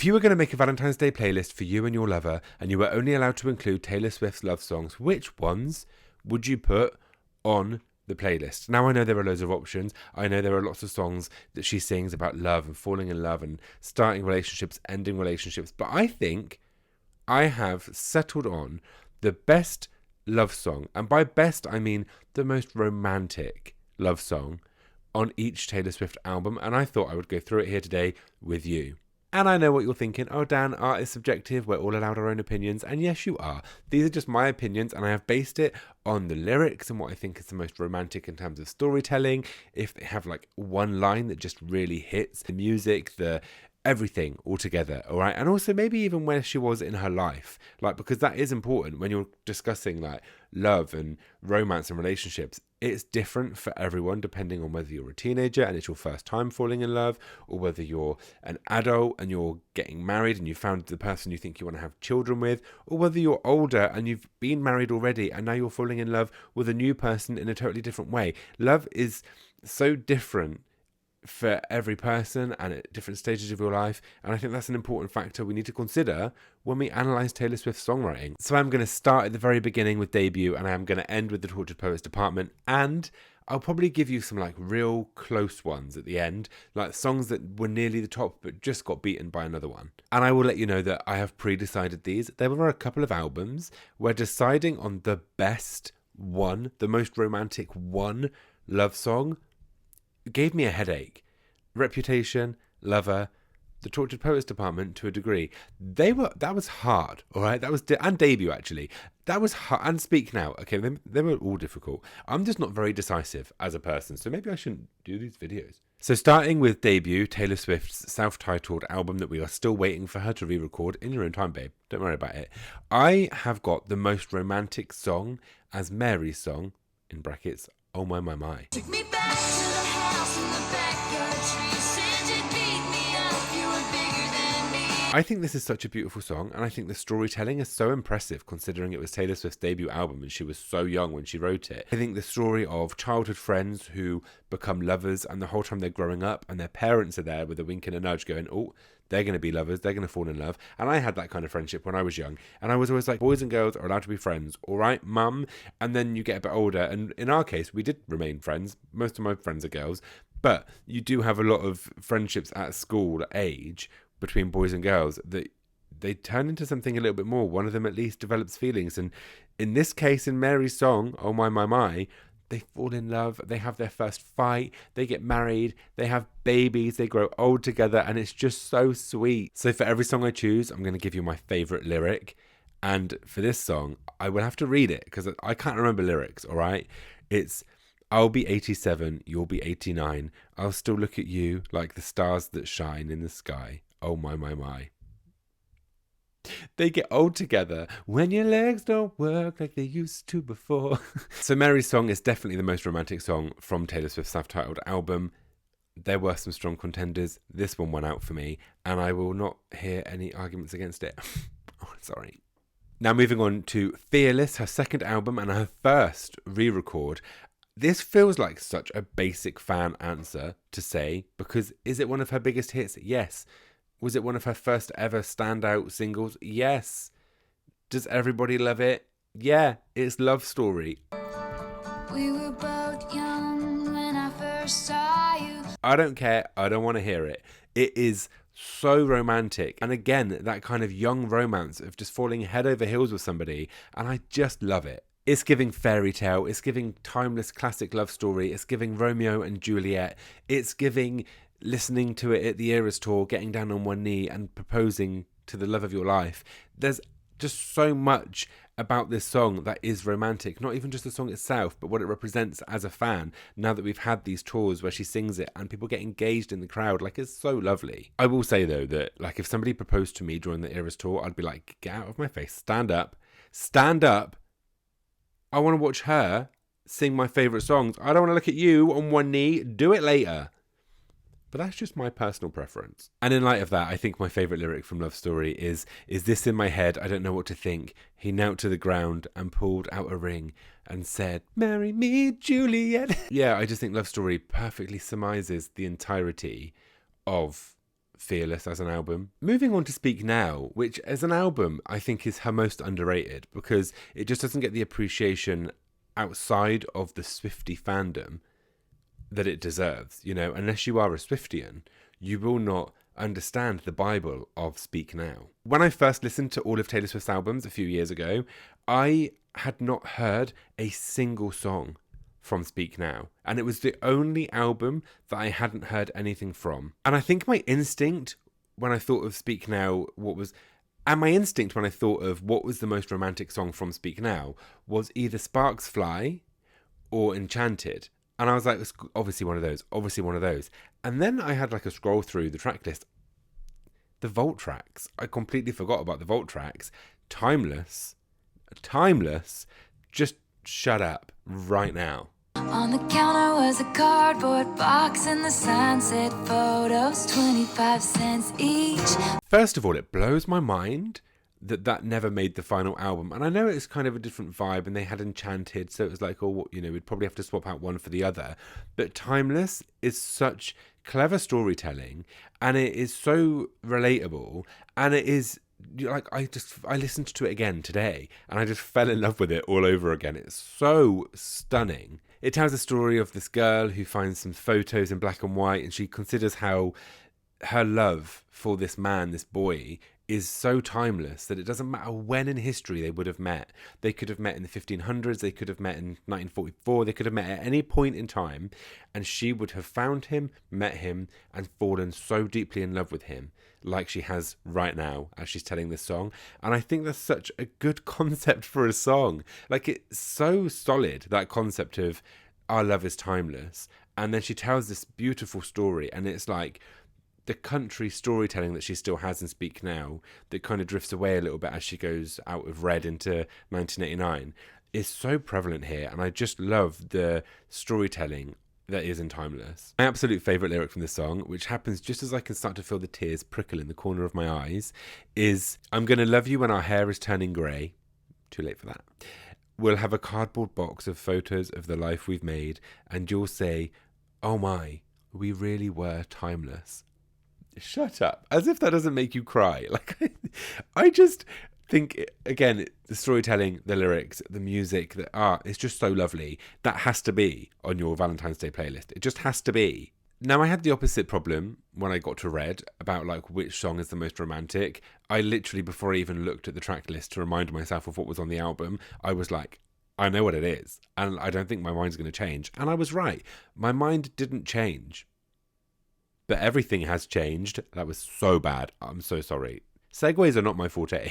If you were going to make a Valentine's Day playlist for you and your lover, and you were only allowed to include Taylor Swift's love songs, which ones would you put on the playlist? Now, I know there are loads of options. I know there are lots of songs that she sings about love and falling in love and starting relationships, ending relationships. But I think I have settled on the best love song. And by best, I mean the most romantic love song on each Taylor Swift album. And I thought I would go through it here today with you. And I know what you're thinking. Oh, Dan, art is subjective. We're all allowed our own opinions. And yes, you are. These are just my opinions, and I have based it on the lyrics and what I think is the most romantic in terms of storytelling. If they have like one line that just really hits, the music, the everything all together, all right? And also maybe even where she was in her life, like, because that is important when you're discussing like love and romance and relationships. It's different for everyone depending on whether you're a teenager and it's your first time falling in love, or whether you're an adult and you're getting married and you found the person you think you want to have children with, or whether you're older and you've been married already and now you're falling in love with a new person in a totally different way. Love is so different for every person and at different stages of your life, and I think that's an important factor we need to consider when we analyse Taylor Swift's songwriting. So I'm going to start at the very beginning with Debut, and I am going to end with the Tortured Poets Department, and I'll probably give you some like real close ones at the end, like songs that were nearly the top but just got beaten by another one. And I will let you know that I have pre-decided these. There were a couple of albums where deciding on the best one, the most romantic one love song, gave me a headache. Reputation, Lover, the Tortured Poets Department to a degree. That was hard, all right? That was and Debut actually. That was hard. And Speak Now. Okay, they were all difficult. I'm just not very decisive as a person, so maybe I shouldn't do these videos. So starting with Debut, Taylor Swift's self-titled album that we are still waiting for her to re-record in your own time, babe. Don't worry about it. I have got the most romantic song as Mary's song, in brackets, Oh My My My. Took me back to the house in the backyard tree. Said you beat me up, you were bigger than me. I think this is such a beautiful song, and I think the storytelling is so impressive considering it was Taylor Swift's debut album and she was so young when she wrote it. I think the story of childhood friends who become lovers, and the whole time they're growing up and their parents are there with a wink and a nudge going, oh, they're going to be lovers, they're going to fall in love. And I had that kind of friendship when I was young. And I was always like, boys and girls are allowed to be friends. All right, mum? And then you get a bit older. And in our case, we did remain friends. Most of my friends are girls. But you do have a lot of friendships at school age between boys and girls that they turn into something a little bit more. One of them at least develops feelings. And in this case, in Mary's song, Oh My My My, they fall in love, they have their first fight, they get married, they have babies, they grow old together, and it's just so sweet. So for every song I choose, I'm going to give you my favourite lyric. And for this song, I will have to read it because I can't remember lyrics, all right? It's, I'll be 87, you'll be 89. I'll still look at you like the stars that shine in the sky. Oh my, my, my. They get old together when your legs don't work like they used to before. So Mary's song is definitely the most romantic song from Taylor Swift's self-titled album. There were some strong contenders. This one won out for me, and I will not hear any arguments against it. Oh, sorry. Now moving on to Fearless, her second album and her first re-record. This feels like such a basic fan answer to say, because is it one of her biggest hits? Yes. Was it one of her first ever standout singles? Yes. Does everybody love it? Yeah, it's Love Story. We were both young when I first saw you. I don't care. I don't want to hear it. It is so romantic. And again, that kind of young romance of just falling head over heels with somebody. And I just love it. It's giving fairy tale. It's giving timeless classic love story. It's giving Romeo and Juliet. It's giving listening to it at the Eras tour, getting down on one knee and proposing to the love of your life. There's just so much about this song that is romantic, not even just the song itself, but what it represents as a fan now that we've had these tours where she sings it and people get engaged in the crowd. Like, it's so lovely. I will say though that like if somebody proposed to me during the Eras tour, I'd be like, get out of my face, stand up, I want to watch her sing my favourite songs. I don't want to look at you on one knee, do it later. But that's just my personal preference. And in light of that, I think my favourite lyric from Love Story is this in my head, I don't know what to think. He knelt to the ground and pulled out a ring and said, marry me, Juliet. Yeah, I just think Love Story perfectly surmises the entirety of fearless as an album. Moving on to Speak Now, which as an album I think is her most underrated because it just doesn't get the appreciation outside of the Swiftie fandom that it deserves. You know, unless you are a Swiftian, you will not understand the Bible of Speak Now. When I first listened to all of Taylor Swift's albums a few years ago, I had not heard a single song from Speak Now, and it was the only album that I hadn't heard anything from. And I think my instinct when I thought of Speak Now, my instinct when I thought of what was the most romantic song from Speak Now was either Sparks Fly or Enchanted. And I was like, it's obviously one of those. And then I had like a scroll through the track list. The vault tracks. I completely forgot about the vault tracks. Timeless. Just shut up right now. On the counter was a cardboard box and the sign said photos 25 cents each. First of all, it blows my mind that never made the final album. And I know it's kind of a different vibe and they had Enchanted, so it was like, oh, you know, we'd probably have to swap out one for the other. But Timeless is such clever storytelling and it is so relatable, and it is like I listened to it again today and I just fell in love with it all over again. It's so stunning. It tells the story of this girl who finds some photos in black and white, and she considers how her love for this man, this boy, is so timeless that it doesn't matter when in history they would have met. They could have met in the 1500s, they could have met in 1944, they could have met at any point in time, and she would have found him, met him, and fallen so deeply in love with him, like she has right now as she's telling this song. And I think that's such a good concept for a song. Like, it's so solid, that concept of our love is timeless. And then she tells this beautiful story, and it's like the country storytelling that she still has in Speak Now that kind of drifts away a little bit as she goes out of Red into 1989 is so prevalent here. And I just love the storytelling that is in Timeless. My absolute favourite lyric from this song, which happens just as I can start to feel the tears prickle in the corner of my eyes, is, I'm gonna love you when our hair is turning grey. Too late for that. We'll have a cardboard box of photos of the life we've made, and you'll say, oh my, we really were timeless. Shut up. As if that doesn't make you cry. Like, I just think, again, the storytelling, the lyrics, the music, the art, it's just so lovely. That has to be on your Valentine's Day playlist. It just has to be. Now, I had the opposite problem when I got to Red about like which song is the most romantic. I literally, before I even looked at the track list to remind myself of what was on the album, I was like, I know what it is. And I don't think my mind's going to change. And I was right. My mind didn't change. But everything has changed. That was so bad. I'm so sorry. Segues are not my forte.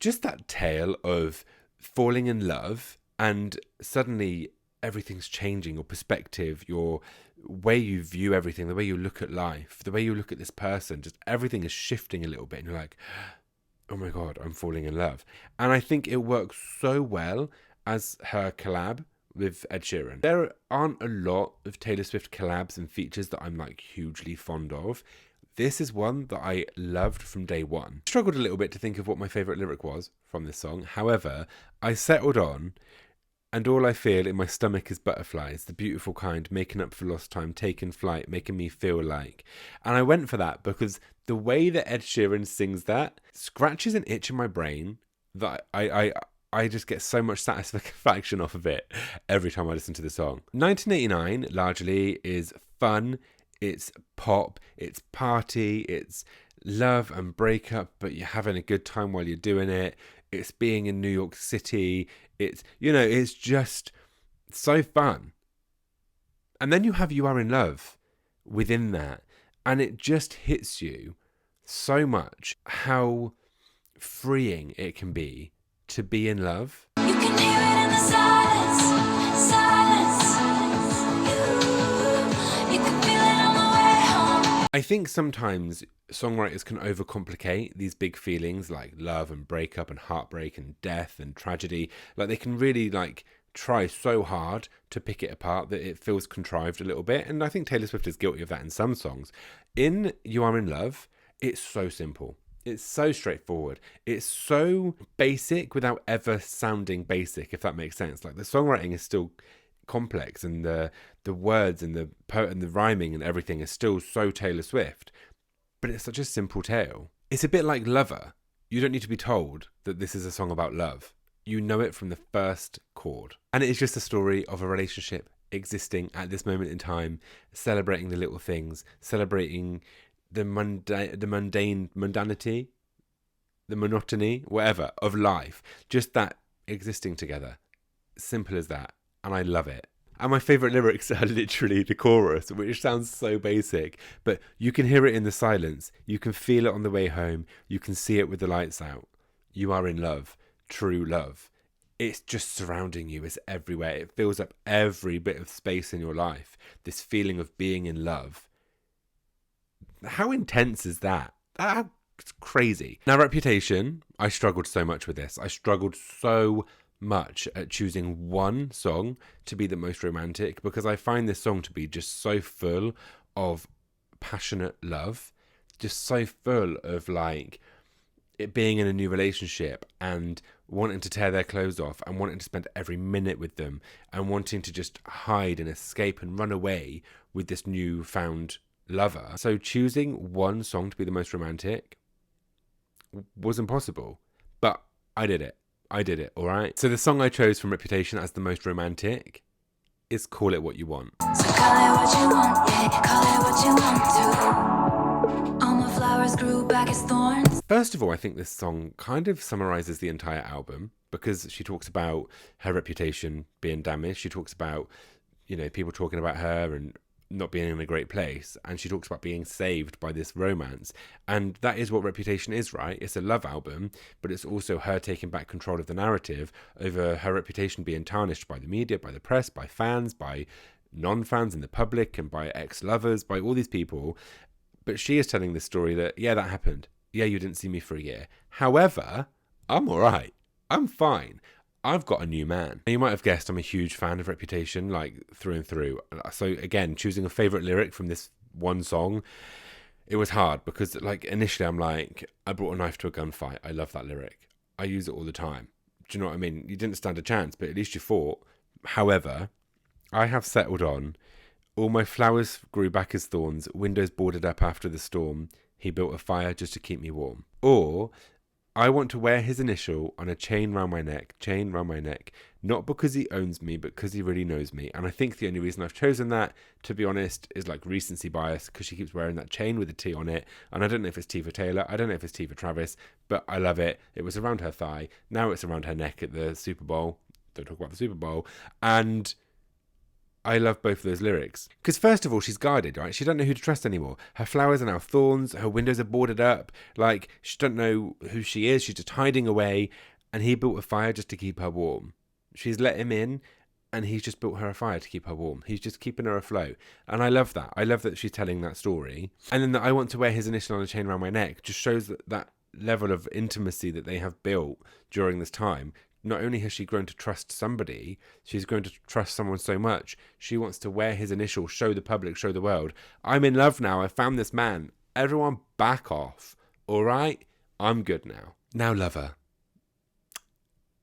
Just that tale of falling in love and suddenly everything's changing. Your perspective, your way you view everything, the way you look at life, the way you look at this person, just everything is shifting a little bit. And you're like, oh my God, I'm falling in love. And I think it works so well as her collab with Ed Sheeran. There aren't a lot of Taylor Swift collabs and features that I'm like hugely fond of. This is one that I loved from day one. I struggled a little bit to think of what my favourite lyric was from this song. However, I settled on, and all I feel in my stomach is butterflies, the beautiful kind, making up for lost time, taking flight, making me feel like. And I went for that because the way that Ed Sheeran sings that scratches an itch in my brain that I just get so much satisfaction off of it every time I listen to the song. 1989 largely is fun, it's pop, it's party, it's love and breakup, but you're having a good time while you're doing it. It's being in New York City. It's, you know, it's just so fun. And then you have You Are in Love within that, and it just hits you so much how freeing it can be to be in love. You can hear it in the silence. You can feel it on the way home. I think sometimes songwriters can overcomplicate these big feelings like love and breakup and heartbreak and death and tragedy. Like, they can really like try so hard to pick it apart that it feels contrived a little bit. And I think Taylor Swift is guilty of that in some songs. In You Are in Love, it's so simple. It's so straightforward. It's so basic without ever sounding basic, if that makes sense. Like, the songwriting is still complex, and the words and and the rhyming and everything is still so Taylor Swift, but it's such a simple tale. It's a bit like Lover. You don't need to be told that this is a song about love. You know it from the first chord. And it is just a story of a relationship existing at this moment in time, celebrating the little things, celebrating the mundanity, the monotony, whatever, of life. Just that existing together. Simple as that. And I love it. And my favourite lyrics are literally the chorus, which sounds so basic, but you can hear it in the silence. You can feel it on the way home. You can see it with the lights out. You are in love, true love. It's just surrounding you. It's everywhere. It fills up every bit of space in your life. This feeling of being in love. How intense is that? It's crazy. Now, Reputation, I struggled so much with this. I struggled so much at choosing one song to be the most romantic, because I find this song to be just so full of passionate love, just so full of like it being in a new relationship and wanting to tear their clothes off and wanting to spend every minute with them and wanting to just hide and escape and run away with this new found lover. So choosing one song to be the most romantic was impossible, but I did it. All right. So the song I chose from Reputation as the most romantic is Call It What You Want. So call it what you want, yeah, call it what you want to. All my flowers grew back as thorns. First of all, I think this song kind of summarizes the entire album, because she talks about her reputation being damaged. She talks about, people talking about her and not being in a great place, and she talks about being saved by this romance, and that is what Reputation is, right? It's a love album, but it's also her taking back control of the narrative over her reputation being tarnished by the media, by the press, by fans, by non-fans in the public, and by ex-lovers, by all these people. But she is telling this story that, yeah, that happened. Yeah, you didn't see me for a year. However, I'm all right. I'm fine. I've got a new man. You might have guessed I'm a huge fan of Reputation, like through and through. So again, choosing a favourite lyric from this one song, it was hard because like initially I'm like, I brought a knife to a gunfight. I love that lyric. I use it all the time. Do you know what I mean? You didn't stand a chance, but at least you fought. However, I have settled on all my flowers grew back as thorns, windows boarded up after the storm. He built a fire just to keep me warm. Or I want to wear his initial on a chain round my neck, not because he owns me, but because he really knows me. And I think the only reason I've chosen that, to be honest, is like recency bias, because she keeps wearing that chain with a T on it. And I don't know if it's T for Taylor, I don't know if it's T for Travis, but I love it. It was around her thigh. Now it's around her neck at the Super Bowl. Don't talk about the Super Bowl. And I love both of those lyrics. Because first of all, she's guarded, right? She don't know who to trust anymore. Her flowers are now thorns. Her windows are boarded up. Like, she don't know who she is. She's just hiding away. And he built a fire just to keep her warm. She's let him in, and he's just built her a fire to keep her warm. He's just keeping her afloat. And I love that. I love that she's telling that story. And then that I want to wear his initial on a chain around my neck just shows that level of intimacy that they have built during this time. Not only has she grown to trust somebody, she's grown to trust someone so much. She wants to wear his initial, show the public, show the world. I'm in love now. I found this man. Everyone back off. All right? I'm good now. Now, Lover.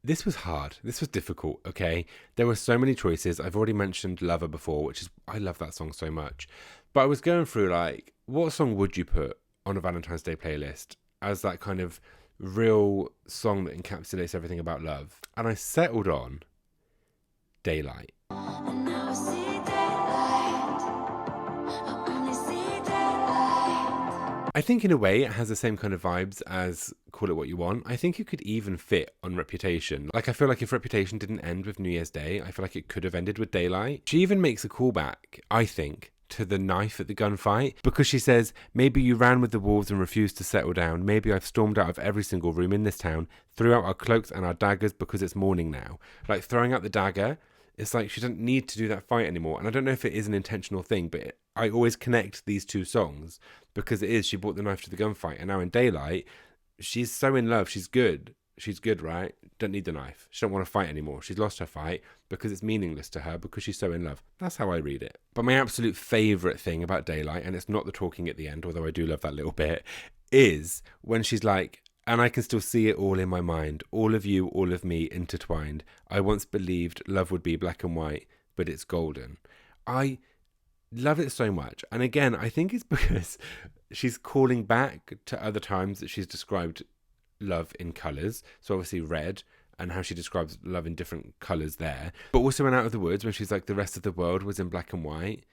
This was hard. This was difficult, okay? There were so many choices. I've already mentioned Lover before, which is, I love that song so much. But I was going through, like, what song would you put on a Valentine's Day playlist as that kind of real song that encapsulates everything about love? And I settled on Daylight. And now I see daylight. I only see daylight. I think in a way it has the same kind of vibes as Call It What You Want. I think it could even fit on Reputation. Like, I feel like if Reputation didn't end with New Year's Day, I feel like it could have ended with Daylight. She even makes a callback, I think, to the knife at the gunfight, because she says, maybe you ran with the wolves and refused to settle down. Maybe I've stormed out of every single room in this town, threw out our cloaks and our daggers because it's morning now. Like, throwing out the dagger, it's like she doesn't need to do that fight anymore. And I don't know if it is an intentional thing, but I always connect these two songs because it is, she brought the knife to the gunfight, and now in Daylight, she's so in love. She's good, right? Don't need the knife. She don't want to fight anymore. She's lost her fight because it's meaningless to her because she's so in love. That's how I read it. But my absolute favourite thing about Daylight, and it's not the talking at the end, although I do love that little bit, is when she's like, and I can still see it all in my mind. All of you, all of me intertwined. I once believed love would be black and white. but it's golden. I love it so much. And again, I think it's because she's calling back to other times that she's described love in colours. So obviously red, and how she describes love in different colours there. But also in Out of the Woods, when she's like, the rest of the world was in black and white,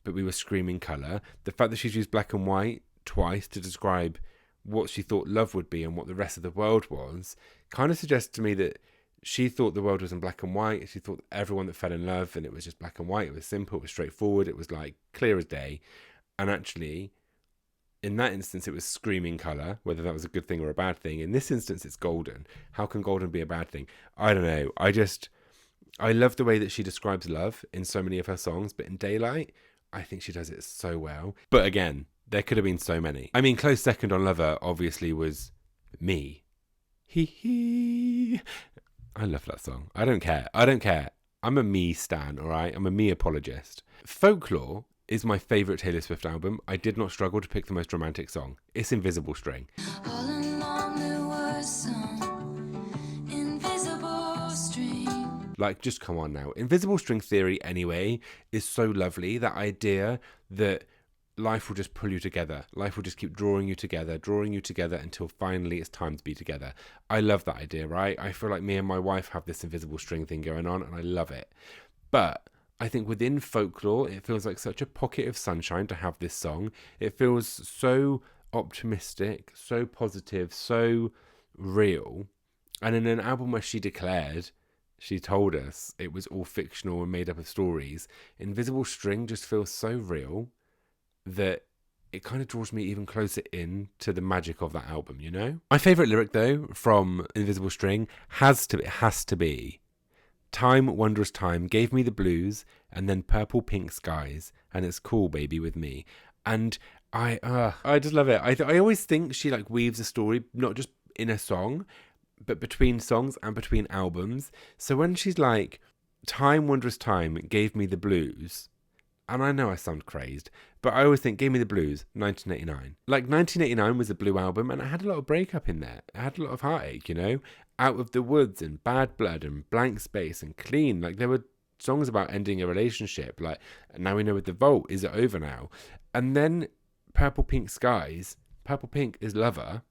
but we were screaming colour. The fact that she's used black and white twice to describe what she thought love would be and what the rest of the world was kind of suggests to me that she thought the world was in black and white. She thought everyone that fell in love and it was just black and white. It was simple, it was straightforward, it was like clear as day. And actually, in that instance, it was screaming colour, whether that was a good thing or a bad thing. In this instance, it's golden. How can golden be a bad thing? I don't know. I love the way that she describes love in so many of her songs, but in Daylight, I think she does it so well. But again, there could have been so many. I mean, close second on Lover obviously was Me. Hee hee. I love that song. I don't care. I'm a Me stan, all right? I'm a Me apologist. Folklore is my favourite Taylor Swift album. I did not struggle to pick the most romantic song. It's Invisible String. All along there was some invisible string. Like, just come on now. Invisible String Theory, anyway, is so lovely. That idea that life will just pull you together. Life will just keep drawing you together until finally it's time to be together. I love that idea, right? I feel like me and my wife have this invisible string thing going on, and I love it. But I think within Folklore, it feels like such a pocket of sunshine to have this song. It feels so optimistic, so positive, so real. And in an album where she told us it was all fictional and made up of stories, Invisible String just feels so real that it kind of draws me even closer in to the magic of that album, you know? My favourite lyric, though, from Invisible String has to be Time, wondrous time, gave me the blues, and then purple pink skies, and it's cool, baby, with me. And I just love it. I always think she like weaves a story, not just in a song, but between songs and between albums. So when she's like, Time, wondrous time, gave me the blues, and I know I sound crazed, but I always think, gave me the blues, 1989. Like, 1989 was a Blue album, and it had a lot of breakup in there. It had a lot of heartache, you know? Out of the Woods and Bad Blood and Blank Space and Clean. Like, there were songs about ending a relationship. Like, Now We Know With the Vault, Is It Over Now? And then Purple Pink Skies. Purple Pink is Lover,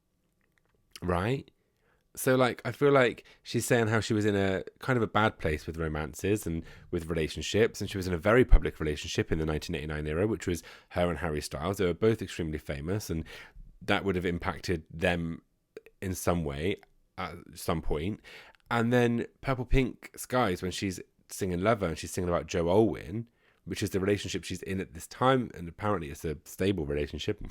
right? So, like, I feel like she's saying how she was in a kind of a bad place with romances and with relationships, and she was in a very public relationship in the 1989 era, which was her and Harry Styles. They were both extremely famous, and that would have impacted them in some way at some point. And then Purple Pink Skies, when she's singing Lover and she's singing about Joe Alwyn, which is the relationship she's in at this time, and apparently it's a stable relationship.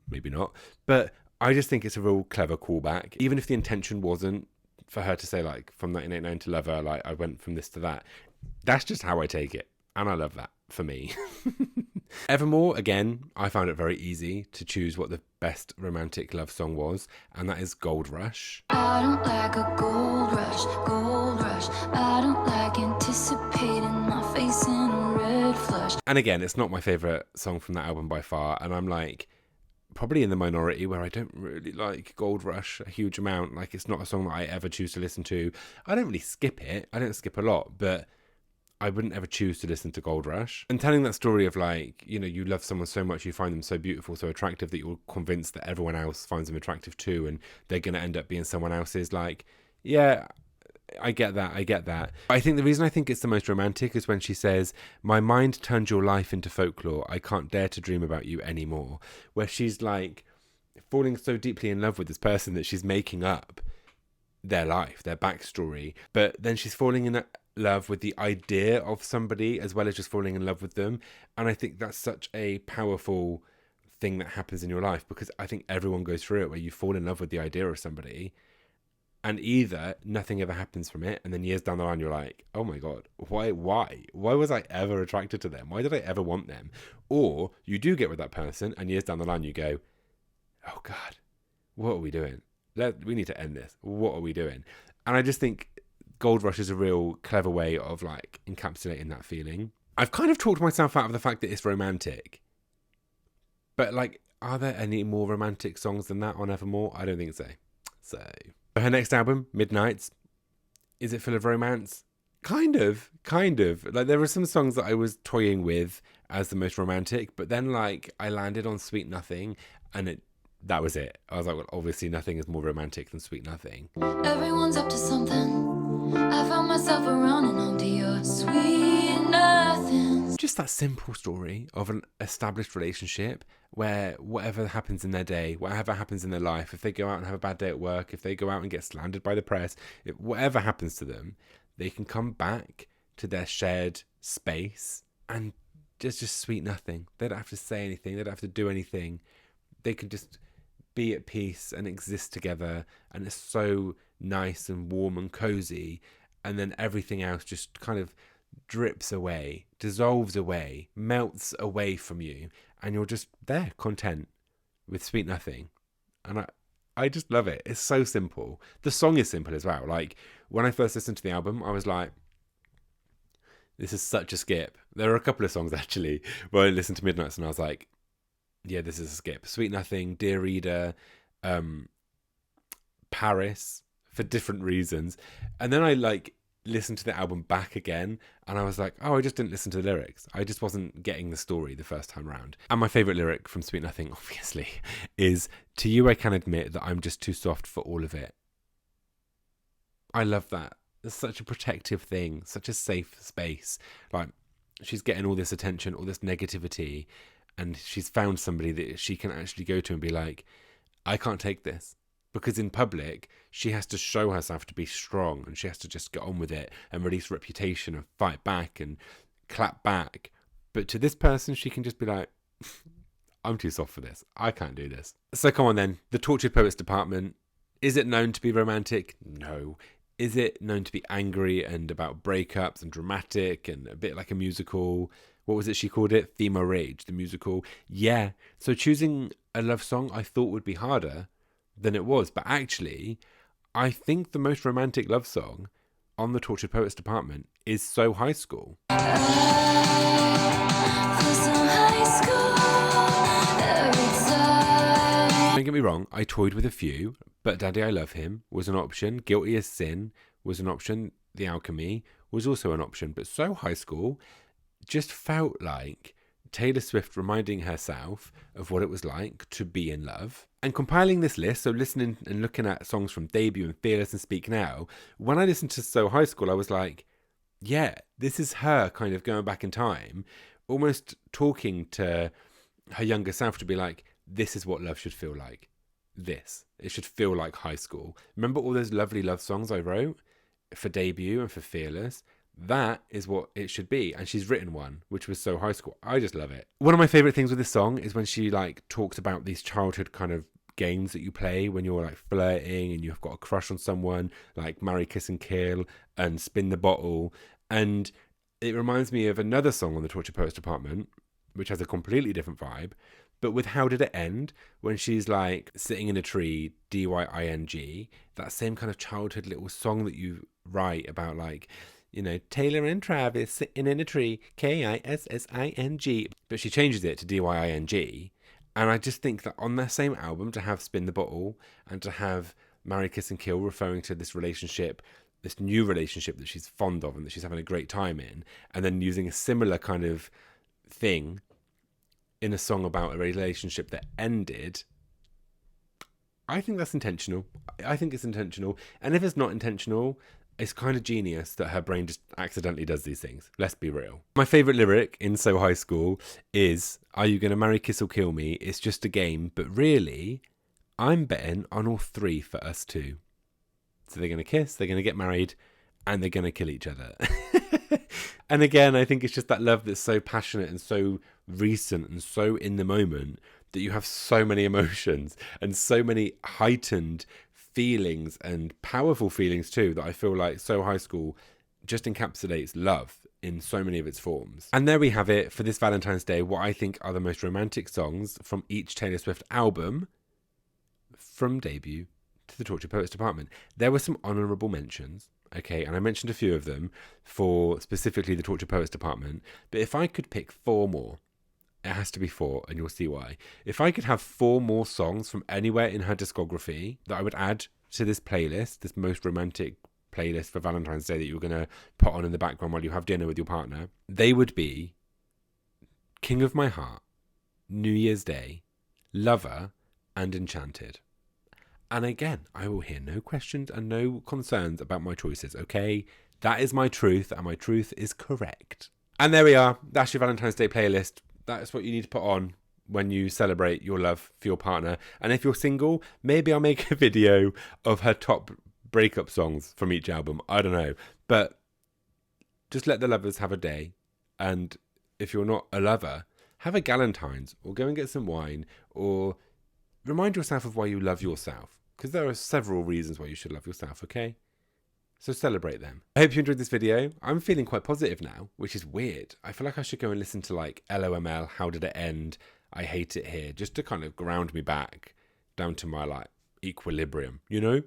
Maybe not, but I just think it's a real clever callback. Even if the intention wasn't for her to say, like, from 1989 to Lover, like, I went from this to that. That's just how I take it. And I love that for me. Evermore, again, I found it very easy to choose what the best romantic love song was, and that is Gold Rush. I don't like a gold rush, gold rush. I don't like anticipating my face in a red flush. And again, it's not my favourite song from that album by far, and I'm like, probably in the minority where I don't really like Gold Rush a huge amount. Like, it's not a song that I ever choose to listen to. I don't really skip it. I don't skip a lot, but I wouldn't ever choose to listen to Gold Rush. And telling that story of, like, you know, you love someone so much, you find them so beautiful, so attractive that you're convinced that everyone else finds them attractive too, and they're going to end up being someone else's. Like, yeah, I get that. I think the reason I think it's the most romantic is when she says, my mind turned your life into folklore. I can't dare to dream about you anymore. Where she's like falling so deeply in love with this person that she's making up their life, their backstory. But then she's falling in love with the idea of somebody as well as just falling in love with them. And I think that's such a powerful thing that happens in your life, because I think everyone goes through it where you fall in love with the idea of somebody, and either nothing ever happens from it, and then years down the line you're like, oh my God, why was I ever attracted to them? Why did I ever want them? Or you do get with that person, and years down the line you go, oh God, what are we doing? We need to end this. What are we doing? And I just think Gold Rush is a real clever way of, like, encapsulating that feeling. I've kind of talked myself out of the fact that it's romantic, but, like, are there any more romantic songs than that on Evermore? I don't think so. So her next album, Midnights, is it full of romance? Kind of, kind of. Like there were some songs that I was toying with as the most romantic, but then like I landed on Sweet Nothing, and that was it. I was like, well, obviously nothing is more romantic than Sweet Nothing. Everyone's up to something. I found myself around and home to your sweet nothing. Just that simple story of an established relationship where whatever happens in their day, whatever happens in their life, if they go out and have a bad day at work, if they go out and get slandered by the press, whatever happens to them, they can come back to their shared space and there's just sweet nothing. They don't have to say anything. They don't have to do anything. They can just be at peace and exist together. And it's so nice and warm and cozy. And then everything else just kind of drips away, dissolves away, melts away from you. And you're just there, content with sweet nothing. And I just love it. It's so simple. The song is simple as well. Like when I first listened to the album, I was like, this is such a skip. There are a couple of songs actually where I listened to Midnights and I was like, yeah, this is a skip. Sweet Nothing, Dear Reader, Paris, for different reasons. And then I like listened to the album back again and I was like, oh, I just didn't listen to the lyrics. I just wasn't getting the story the first time round. And my favourite lyric from Sweet Nothing, obviously, is, to you I can admit that I'm just too soft for all of it. I love that. It's such a protective thing, such a safe space. Like, she's getting all this attention, all this negativity, and she's found somebody that she can actually go to and be like, I can't take this. Because in public, she has to show herself to be strong and she has to just get on with it and release reputation and fight back and clap back. But to this person, she can just be like, I'm too soft for this. I can't do this. So come on then. The Tortured Poets Department. Is it known to be romantic? No. Is it known to be angry and about breakups and dramatic and a bit like a musical? What was it she called it? Female Rage, the musical. Yeah. So choosing a love song I thought would be harder than it was. But actually, I think the most romantic love song on the Tortured Poets Department is So High School. Don't get me wrong, I toyed with a few, but Daddy I Love Him was an option. Guilty as Sin was an option. The Alchemy was also an option. But So High School just felt like Taylor Swift reminding herself of what it was like to be in love. And compiling this list, so listening and looking at songs from Debut and Fearless and Speak Now, when I listened to So High School, I was like, yeah, this is her kind of going back in time, almost talking to her younger self to be like, this is what love should feel like. This. It should feel like high school. Remember all those lovely love songs I wrote for Debut and for Fearless? That is what it should be. And she's written one, which was So High School. I just love it. One of my favourite things with this song is when she like talks about these childhood kind of games that you play when you're like flirting and you've got a crush on someone, like Marry, Kiss and Kill and Spin the Bottle. And it reminds me of another song on the Tortured Poets Department, which has a completely different vibe. But with How Did It End, when she's like sitting in a tree, DYING, that same kind of childhood little song that you write about like, you know, Taylor and Travis sitting in a tree, KISSING. But she changes it to DYING. And I just think that on that same album, to have Spin the Bottle and to have Marry, Kiss and Kill referring to this relationship, this new relationship that she's fond of and that she's having a great time in, and then using a similar kind of thing in a song about a relationship that ended, I think that's intentional. I think it's intentional. And if it's not intentional, it's kind of genius that her brain just accidentally does these things. Let's be real. My favourite lyric in So High School is, are you going to marry, kiss or kill me? It's just a game, but really, I'm betting on all three for us two. So they're going to kiss, they're going to get married, and they're going to kill each other. And again, I think it's just that love that's so passionate and so recent and so in the moment that you have so many emotions and so many heightened feelings and powerful feelings too, that I feel like So High School just encapsulates love in so many of its forms. And there we have it for this Valentine's Day, what I think are the most romantic songs from each Taylor Swift album, from Debut to the Tortured Poets Department. There were some honourable mentions, okay, and I mentioned a few of them for specifically the Tortured Poets Department, but if I could pick four more, it has to be four, and you'll see why. If I could have four more songs from anywhere in her discography that I would add to this playlist, this most romantic playlist for Valentine's Day that you were going to put on in the background while you have dinner with your partner, they would be King of My Heart, New Year's Day, Lover, and Enchanted. And again, I will hear no questions and no concerns about my choices, okay? That is my truth, and my truth is correct. And there we are. That's your Valentine's Day playlist. That's what you need to put on when you celebrate your love for your partner. And if you're single, maybe I'll make a video of her top breakup songs from each album. I don't know. But just let the lovers have a day. And if you're not a lover, have a Galentine's, or go and get some wine, or remind yourself of why you love yourself. Because there are several reasons why you should love yourself, okay? So celebrate them. I hope you enjoyed this video. I'm feeling quite positive now, which is weird. I feel like I should go and listen to like LOML, How Did It End, I Hate It Here, just to kind of ground me back down to my like equilibrium, you know?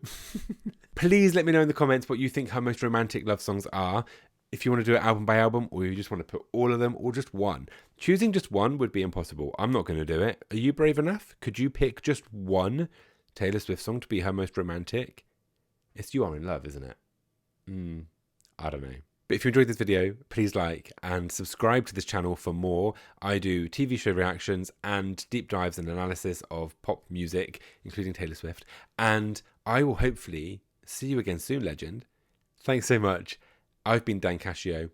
Please let me know in the comments what you think her most romantic love songs are. If you want to do it album by album, or you just want to put all of them, or just one. Choosing just one would be impossible. I'm not going to do it. Are you brave enough? Could you pick just one Taylor Swift song to be her most romantic? It's You Are In Love, isn't it? I don't know. But if you enjoyed this video, please like and subscribe to this channel for more. I do TV show reactions and deep dives and analysis of pop music, including Taylor Swift. And I will hopefully see you again soon, legend. Thanks so much. I've been Dan Cascio.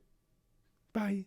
Bye.